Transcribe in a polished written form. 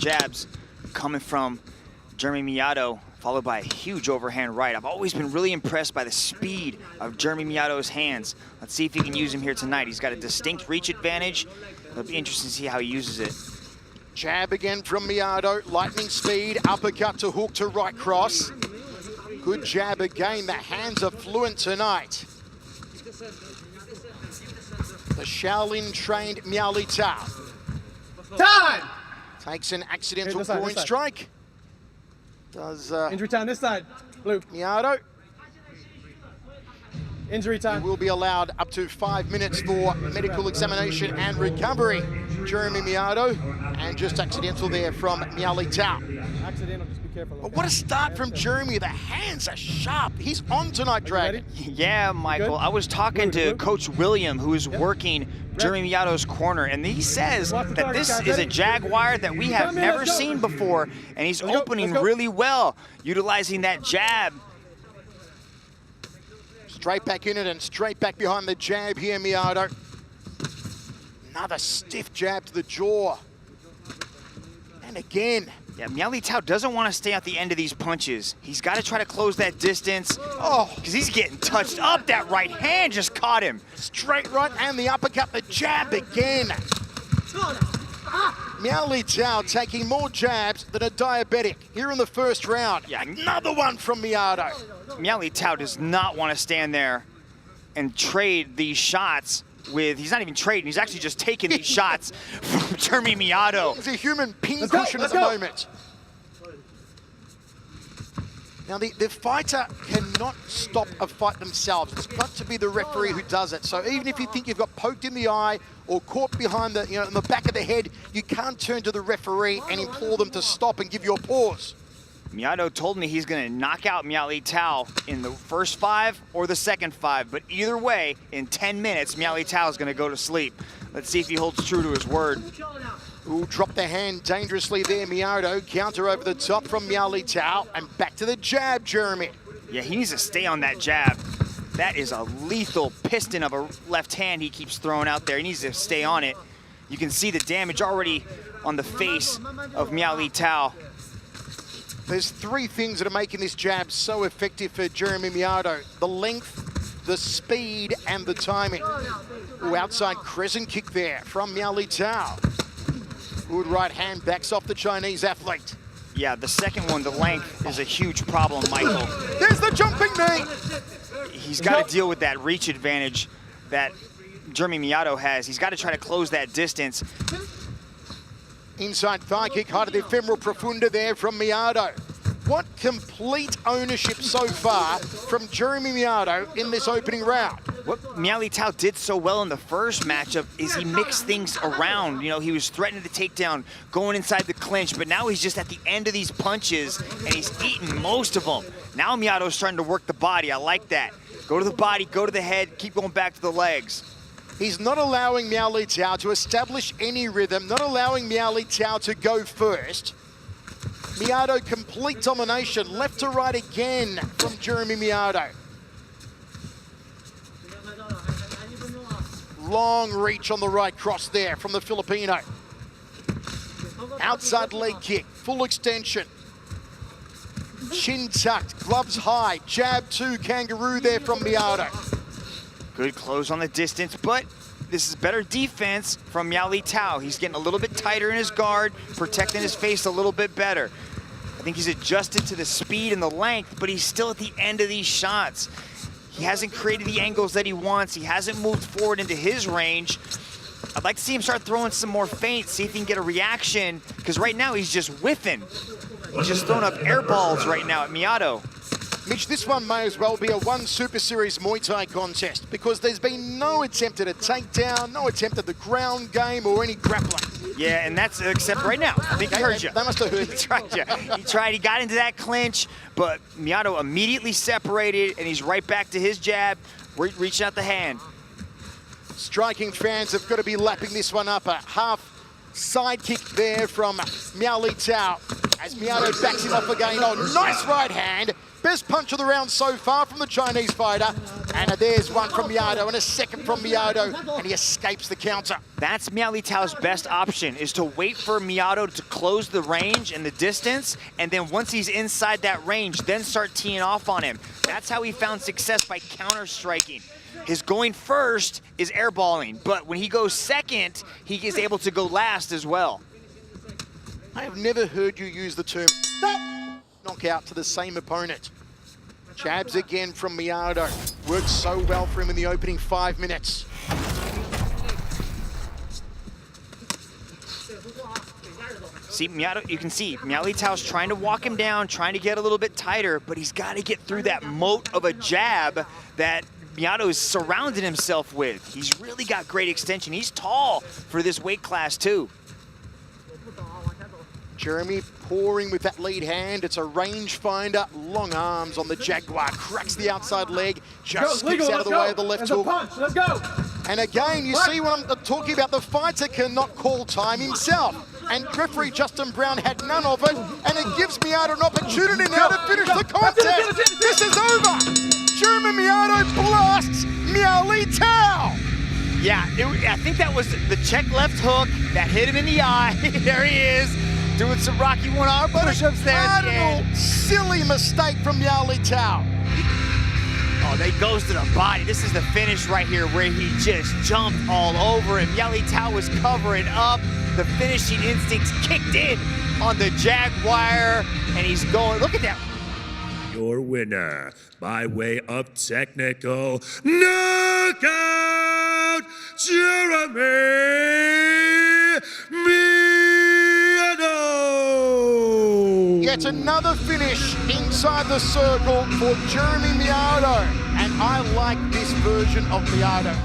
jabs coming from Jeremy Miado, followed by a huge overhand right. I've always been really impressed by the speed of Jeremy Miado's hands. Let's see if he can use him here tonight. He's got a distinct reach advantage. It'll be interesting to see how he uses it. Jab again from Miado, lightning speed, uppercut to hook to right cross. Good jab again, the hands are fluent tonight. The Shaolin-trained Miao Tao. Time! Takes an accidental groin strike. Does injury time this side, blue. Miado. Injury time. Will be allowed up to 5 minutes for medical examination and recovery. Jeremy Miado, and just accidental there from Miao Tao. Accidental, just be careful. But what a start from Jeremy. The hands are sharp. He's on tonight, Dragon. Yeah, Michael. I was talking to Coach William, who is working Jeremy Miado's corner, and he says that this is a Jaguar that we have never seen before, and he's opening really well, utilizing that jab. Straight back in it and straight back behind the jab here, Miado. Another stiff jab to the jaw. And again. Yeah, Miao Tao doesn't want to stay at the end of these punches. He's got to try to close that distance. Oh, because he's getting touched up. That right hand just caught him. Straight right and the uppercut, the jab again. Miao Tao taking more jabs than a diabetic here in the first round. Yeah, another one from Miado. Miao Tao does not want to stand there and trade these shots with, he's not even trading, he's actually just taking these shots from Jeremy Miado. He's a human pincushion at the moment. Now the fighter cannot stop a fight themselves. It's got to be the referee who does it. So even if you think you've got poked in the eye or caught behind the, in the back of the head, you can't turn to the referee and implore them to stop and give you a pause. Miado told me he's going to knock out Miao Tao in the first 5 or the second 5, but either way, in 10 minutes, Miao Tao is going to go to sleep. Let's see if he holds true to his word. Ooh, dropped the hand dangerously there, Miado. Counter over the top from Miao Tao, and back to the jab, Jeremy. Yeah, he needs to stay on that jab. That is a lethal piston of a left hand he keeps throwing out there. He needs to stay on it. You can see the damage already on the face of Miao Tao. There's 3 things that are making this jab so effective for Jeremy Miado. The length, the speed, and the timing. Ooh, outside crescent kick there from Miao Tao. Good right hand backs off the Chinese athlete. Yeah, the second one, the length, is a huge problem, Michael. There's the jumping knee! He's got to deal with that reach advantage that Jeremy Miado has. He's got to try to close that distance. Inside thigh kick, height of the femoral profunda there from Miado. What complete ownership so far from Jeremy Miado in this opening round. What Miao Tao did so well in the first matchup is he mixed things around. You know, he was threatening the takedown, going inside the clinch, but now he's just at the end of these punches, and he's eating most of them. Now Miado's starting to work the body. I like that. Go to the body, go to the head, keep going back to the legs. He's not allowing Miao Tao to establish any rhythm, not allowing Miao Tao to go first. Miado, complete domination, left to right again from Jeremy Miado. Long reach on the right cross there from the Filipino. Outside leg kick, full extension. Chin tucked, gloves high, jab 2, kangaroo there from Miado. Good close on the distance, but this is better defense from Miao Tao. He's getting a little bit tighter in his guard, protecting his face a little bit better. I think he's adjusted to the speed and the length, but he's still at the end of these shots. He hasn't created the angles that he wants. He hasn't moved forward into his range. I'd like to see him start throwing some more feints, see if he can get a reaction, because right now he's just whiffing. He's just throwing up air balls right now at Miado. Mitch, this one may as well be a one Super Series Muay Thai contest because there's been no attempt at a takedown, no attempt at the ground game or any grappling. Yeah, and that's except right now. I think he heard you. That must have heard He tried you. He tried, he got into that clinch, but Miado immediately separated, and he's right back to his jab, reaching out the hand. Striking fans have got to be lapping this one up. A half side kick there from Miao Tao. as Miado backs him off again. Oh, nice right hand. Best punch of the round so far from the Chinese fighter. And there's one from Miado and a second from Miado, and he escapes the counter. That's Miao Tao's best option, is to wait for Miado to close the range and the distance, and then once he's inside that range, then start teeing off on him. That's how he found success, by counter-striking. His going first is airballing, but when he goes second, he is able to go last as well. I have never heard you use the term knockout to the same opponent. Jabs again from Miado. Worked so well for him in the opening 5 minutes. See, Miado, you can see Miao Tao's trying to walk him down, trying to get a little bit tighter, but he's got to get through that moat of a jab that Miado is surrounding himself with. He's really got great extension. He's tall for this weight class too. Jeremy pouring with that lead hand. It's a rangefinder. Long arms on the Jaguar. Cracks the outside leg. Just skips out of the way of the left hook. Let's go. And again, you see what I'm talking about. The fighter cannot call time himself. And referee Justin Brown had none of it. And it gives Miado an opportunity now to finish the contest. This is over. Jeremy Miado blasts Miao Tao. Yeah, I think that was the check left hook that hit him in the eye. There he is, doing some Rocky one-arm push-ups there at the end. Silly mistake from Miao Tao. Oh, that goes to the body. This is the finish right here where he just jumped all over him. Miao Tao was covering up. The finishing instincts kicked in on the Jaguar, and he's going, look at that. Your winner, by way of technical knockout, Jeremy Miado. Yet another finish inside the circle for Jeremy Miado. And I like this version of Miado.